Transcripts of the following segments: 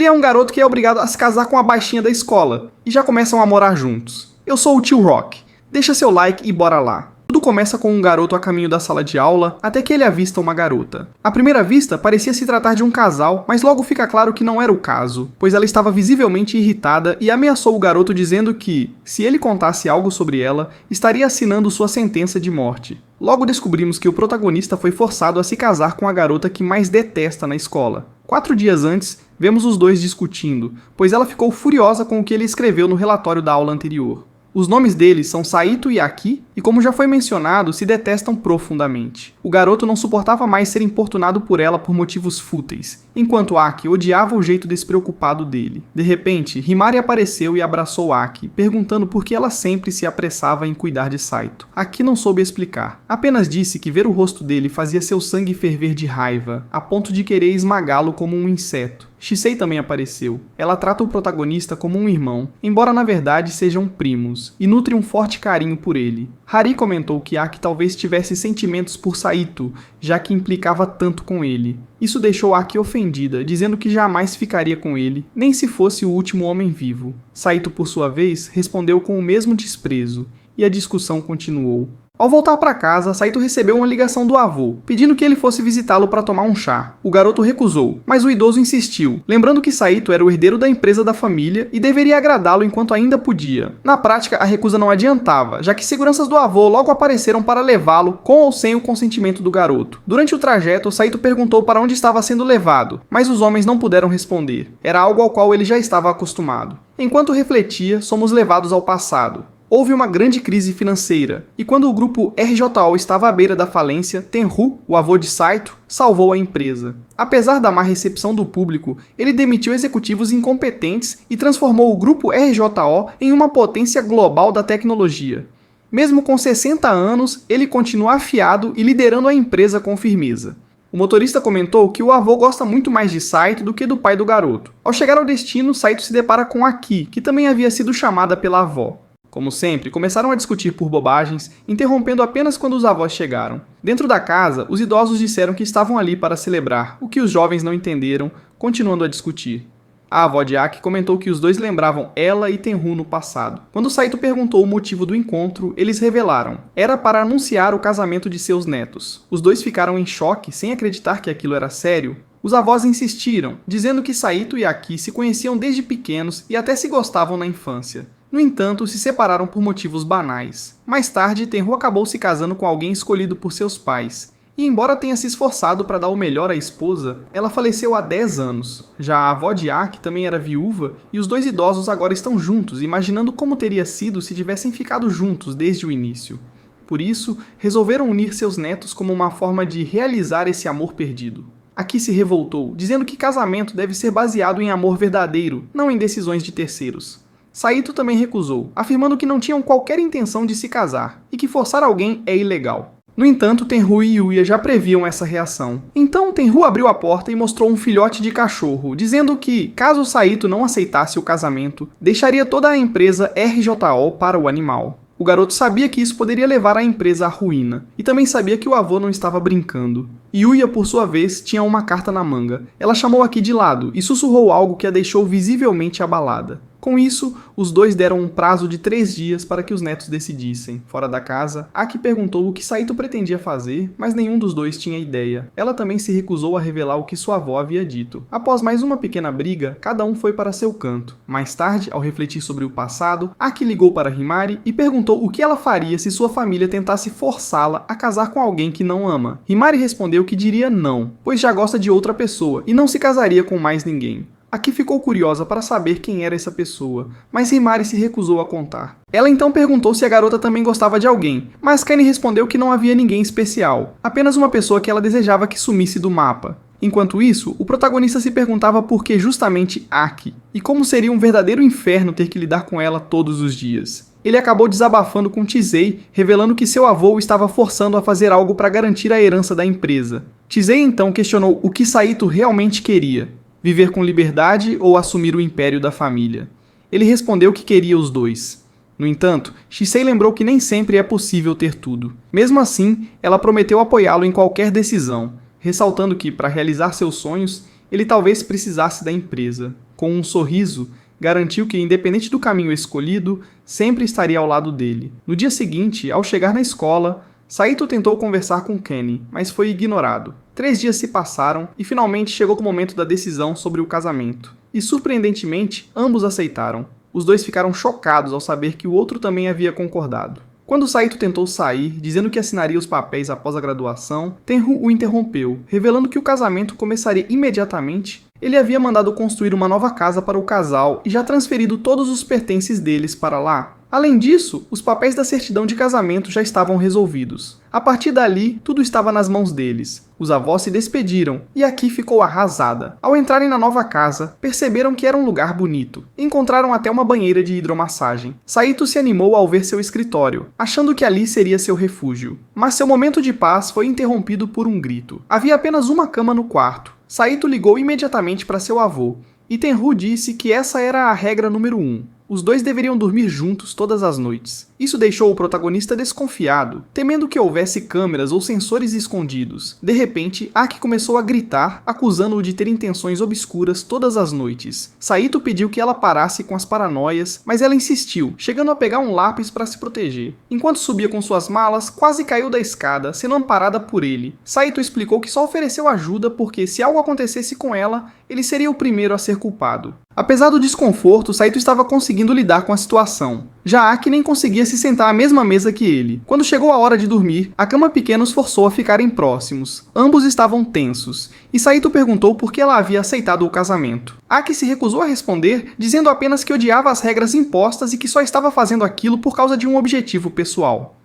Ele é um garoto que é obrigado a se casar com a baixinha da escola, e já começam a morar juntos. Eu sou o tio Rock. Deixa seu like e bora lá. Tudo começa com um garoto a caminho da sala de aula, até que ele avista uma garota. À primeira vista, parecia se tratar de um casal, mas logo fica claro que não era o caso, pois ela estava visivelmente irritada e ameaçou o garoto dizendo que, se ele contasse algo sobre ela, estaria assinando sua sentença de morte. Logo descobrimos que o protagonista foi forçado a se casar com a garota que mais detesta na escola. 4 dias antes, vemos os dois discutindo, pois ela ficou furiosa com o que ele escreveu no relatório da aula anterior. Os nomes deles são Saito e Aki, e como já foi mencionado, se detestam profundamente. O garoto não suportava mais ser importunado por ela por motivos fúteis, enquanto Aki odiava o jeito despreocupado dele. De repente, Himari apareceu e abraçou Aki, perguntando por que ela sempre se apressava em cuidar de Saito. Aki não soube explicar, apenas disse que ver o rosto dele fazia seu sangue ferver de raiva, a ponto de querer esmagá-lo como um inseto. Shisei também apareceu. Ela trata o protagonista como um irmão, embora na verdade sejam primos, e nutre um forte carinho por ele. Hari comentou que Aki talvez tivesse sentimentos por Saito, já que implicava tanto com ele. Isso deixou Aki ofendida, dizendo que jamais ficaria com ele, nem se fosse o último homem vivo. Saito, por sua vez, respondeu com o mesmo desprezo, e a discussão continuou. Ao voltar para casa, Saito recebeu uma ligação do avô, pedindo que ele fosse visitá-lo para tomar um chá. O garoto recusou, mas o idoso insistiu, lembrando que Saito era o herdeiro da empresa da família e deveria agradá-lo enquanto ainda podia. Na prática, a recusa não adiantava, já que seguranças do avô logo apareceram para levá-lo, com ou sem o consentimento do garoto. Durante o trajeto, Saito perguntou para onde estava sendo levado, mas os homens não puderam responder. Era algo ao qual ele já estava acostumado. Enquanto refletia, somos levados ao passado. Houve uma grande crise financeira, e quando o grupo RJO estava à beira da falência, Tenru, o avô de Saito, salvou a empresa. Apesar da má recepção do público, ele demitiu executivos incompetentes e transformou o grupo RJO em uma potência global da tecnologia. Mesmo com 60 anos, ele continua afiado e liderando a empresa com firmeza. O motorista comentou que o avô gosta muito mais de Saito do que do pai do garoto. Ao chegar ao destino, Saito se depara com Aki, que também havia sido chamada pela avó. Como sempre, começaram a discutir por bobagens, interrompendo apenas quando os avós chegaram. Dentro da casa, os idosos disseram que estavam ali para celebrar, o que os jovens não entenderam, continuando a discutir. A avó de Aki comentou que os dois lembravam ela e Tenru no passado. Quando Saito perguntou o motivo do encontro, eles revelaram. Era para anunciar o casamento de seus netos. Os dois ficaram em choque, sem acreditar que aquilo era sério. Os avós insistiram, dizendo que Saito e Aki se conheciam desde pequenos e até se gostavam na infância. No entanto, se separaram por motivos banais. Mais tarde, Tenru acabou se casando com alguém escolhido por seus pais. E embora tenha se esforçado para dar o melhor à esposa, ela faleceu há 10 anos. Já a avó de Aki também era viúva, e os dois idosos agora estão juntos, imaginando como teria sido se tivessem ficado juntos desde o início. Por isso, resolveram unir seus netos como uma forma de realizar esse amor perdido. Aki se revoltou, dizendo que casamento deve ser baseado em amor verdadeiro, não em decisões de terceiros. Saito também recusou, afirmando que não tinham qualquer intenção de se casar, e que forçar alguém é ilegal. No entanto, Tenru e Yuya já previam essa reação. Então Tenru abriu a porta e mostrou um filhote de cachorro, dizendo que, caso Saito não aceitasse o casamento, deixaria toda a empresa RJO para o animal. O garoto sabia que isso poderia levar a empresa à ruína, e também sabia que o avô não estava brincando. Yuya, por sua vez, tinha uma carta na manga. Ela chamou Aki de lado e sussurrou algo que a deixou visivelmente abalada. Com isso, os dois deram um prazo de 3 dias para que os netos decidissem. Fora da casa, Aki perguntou o que Saito pretendia fazer, mas nenhum dos dois tinha ideia. Ela também se recusou a revelar o que sua avó havia dito. Após mais uma pequena briga, cada um foi para seu canto. Mais tarde, ao refletir sobre o passado, Aki ligou para Himari e perguntou o que ela faria se sua família tentasse forçá-la a casar com alguém que não ama. Himari respondeu que diria não, pois já gosta de outra pessoa e não se casaria com mais ninguém. Aki ficou curiosa para saber quem era essa pessoa, mas Himari se recusou a contar. Ela então perguntou se a garota também gostava de alguém, mas Kenny respondeu que não havia ninguém especial, apenas uma pessoa que ela desejava que sumisse do mapa. Enquanto isso, o protagonista se perguntava por que justamente Aki, e como seria um verdadeiro inferno ter que lidar com ela todos os dias. Ele acabou desabafando com Chizei, revelando que seu avô o estava forçando a fazer algo para garantir a herança da empresa. Chizei então questionou o que Saito realmente queria. Viver com liberdade ou assumir o império da família? Ele respondeu que queria os dois. No entanto, Shisei lembrou que nem sempre é possível ter tudo. Mesmo assim, ela prometeu apoiá-lo em qualquer decisão, ressaltando que, para realizar seus sonhos, ele talvez precisasse da empresa. com um sorriso, garantiu que, independente do caminho escolhido, sempre estaria ao lado dele. No dia seguinte, ao chegar na escola, Saito tentou conversar com Kenny, mas foi ignorado. 3 dias se passaram e finalmente chegou o momento da decisão sobre o casamento. E surpreendentemente, ambos aceitaram. Os dois ficaram chocados ao saber que o outro também havia concordado. Quando Saito tentou sair, dizendo que assinaria os papéis após a graduação, Tenru o interrompeu, revelando que o casamento começaria imediatamente. Ele havia mandado construir uma nova casa para o casal e já transferido todos os pertences deles para lá. Além disso, os papéis da certidão de casamento já estavam resolvidos. A partir dali, tudo estava nas mãos deles. Os avós se despediram e Aki ficou arrasada. Ao entrarem na nova casa, perceberam que era um lugar bonito. Encontraram até uma banheira de hidromassagem. Saito se animou ao ver seu escritório, achando que ali seria seu refúgio. Mas seu momento de paz foi interrompido por um grito. Havia apenas uma cama no quarto. Saito ligou imediatamente para seu avô, e Tenru disse que essa era a regra número 1. Os dois deveriam dormir juntos todas as noites. Isso deixou o protagonista desconfiado, temendo que houvesse câmeras ou sensores escondidos. De repente, Aki começou a gritar, acusando-o de ter intenções obscuras todas as noites. Saito pediu que ela parasse com as paranoias, mas ela insistiu, chegando a pegar um lápis para se proteger. Enquanto subia com suas malas, quase caiu da escada, sendo amparada por ele. Saito explicou que só ofereceu ajuda porque, se algo acontecesse com ela, ele seria o primeiro a ser culpado. Apesar do desconforto, Saito estava conseguindo lidar com a situação. Já Aki nem conseguia se sentar à mesma mesa que ele. Quando chegou a hora de dormir, a cama pequena os forçou a ficarem próximos. Ambos estavam tensos, e Saito perguntou por que ela havia aceitado o casamento. Aki se recusou a responder, dizendo apenas que odiava as regras impostas e que só estava fazendo aquilo por causa de um objetivo pessoal.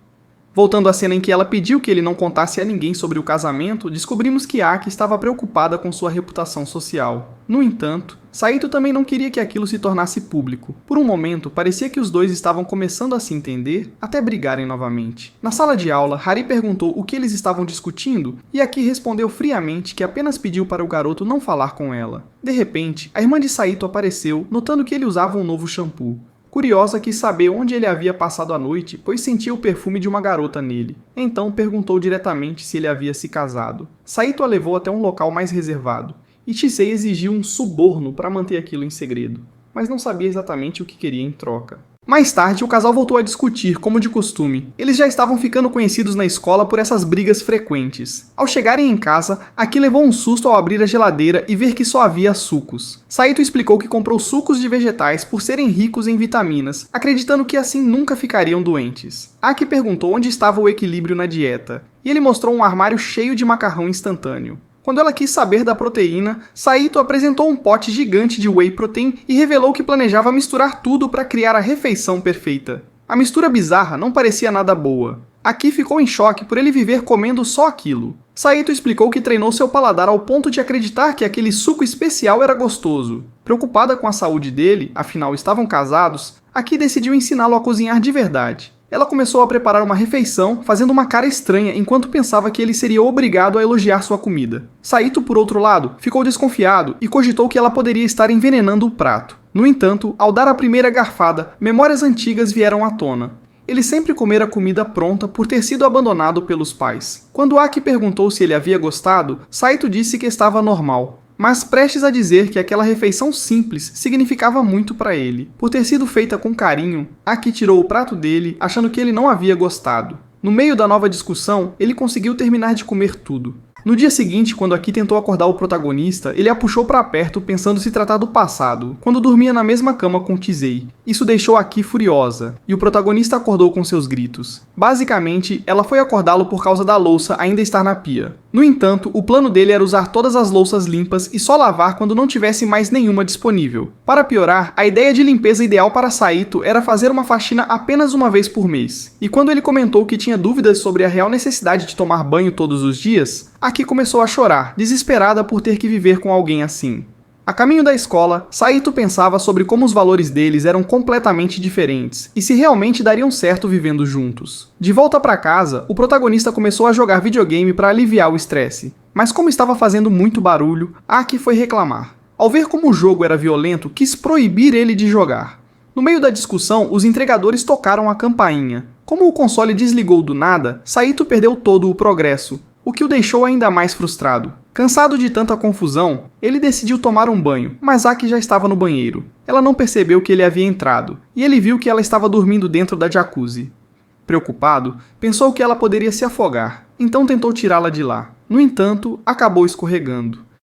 Voltando à cena em que ela pediu que ele não contasse a ninguém sobre o casamento, descobrimos que Aki estava preocupada com sua reputação social. No entanto, Saito também não queria que aquilo se tornasse público. Por um momento, parecia que os dois estavam começando a se entender, até brigarem novamente. Na sala de aula, Hari perguntou o que eles estavam discutindo, e Aki respondeu friamente que apenas pediu para o garoto não falar com ela. De repente, a irmã de Saito apareceu, notando que ele usava um novo shampoo. Curiosa, quis saber onde ele havia passado a noite, pois sentia o perfume de uma garota nele. Então perguntou diretamente se ele havia se casado. Saito a levou até um local mais reservado, e Chisei exigiu um suborno para manter aquilo em segredo, mas não sabia exatamente o que queria em troca. Mais tarde, o casal voltou a discutir, como de costume. Eles já estavam ficando conhecidos na escola por essas brigas frequentes. Ao chegarem em casa, Aki levou um susto ao abrir a geladeira e ver que só havia sucos. Saito explicou que comprou sucos de vegetais por serem ricos em vitaminas, acreditando que assim nunca ficariam doentes. Aki perguntou onde estava o equilíbrio na dieta, e ele mostrou um armário cheio de macarrão instantâneo. Quando ela quis saber da proteína, Saito apresentou um pote gigante de whey protein e revelou que planejava misturar tudo para criar a refeição perfeita. A mistura bizarra não parecia nada boa. Aki ficou em choque por ele viver comendo só aquilo. Saito explicou que treinou seu paladar ao ponto de acreditar que aquele suco especial era gostoso. Preocupada com a saúde dele, afinal estavam casados, Aki decidiu ensiná-lo a cozinhar de verdade. Ela começou a preparar uma refeição, fazendo uma cara estranha enquanto pensava que ele seria obrigado a elogiar sua comida. Saito, por outro lado, ficou desconfiado e cogitou que ela poderia estar envenenando o prato. No entanto, ao dar a primeira garfada, memórias antigas vieram à tona. Ele sempre comera comida pronta por ter sido abandonado pelos pais. Quando Aki perguntou se ele havia gostado, Saito disse que estava normal. Mas prestes a dizer que aquela refeição simples significava muito para ele. Por ter sido feita com carinho, Aki tirou o prato dele, achando que ele não havia gostado. No meio da nova discussão, ele conseguiu terminar de comer tudo. No dia seguinte, quando Aki tentou acordar o protagonista, ele a puxou para perto pensando se tratar do passado, quando dormia na mesma cama com Chisei. Isso deixou Aki furiosa, e o protagonista acordou com seus gritos. Basicamente, ela foi acordá-lo por causa da louça ainda estar na pia. No entanto, o plano dele era usar todas as louças limpas e só lavar quando não tivesse mais nenhuma disponível. Para piorar, a ideia de limpeza ideal para Saito era fazer uma faxina apenas uma vez por mês. E quando ele comentou que tinha dúvidas sobre a real necessidade de tomar banho todos os dias, Aki começou a chorar, desesperada por ter que viver com alguém assim. A caminho da escola, Saito pensava sobre como os valores deles eram completamente diferentes e se realmente dariam certo vivendo juntos. De volta para casa, o protagonista começou a jogar videogame para aliviar o estresse, mas como estava fazendo muito barulho, Aki foi reclamar. Ao ver como o jogo era violento, quis proibir ele de jogar. No meio da discussão, os entregadores tocaram a campainha. Como o console desligou do nada, Saito perdeu todo o progresso. o que o deixou ainda mais frustrado. Cansado de tanta confusão, ele decidiu tomar um banho, mas Aki já estava no banheiro. Ela não percebeu que ele havia entrado, e ele viu que ela estava dormindo dentro da jacuzzi. Preocupado, pensou que ela poderia se afogar, então tentou tirá-la de lá. No entanto, acabou escorregando.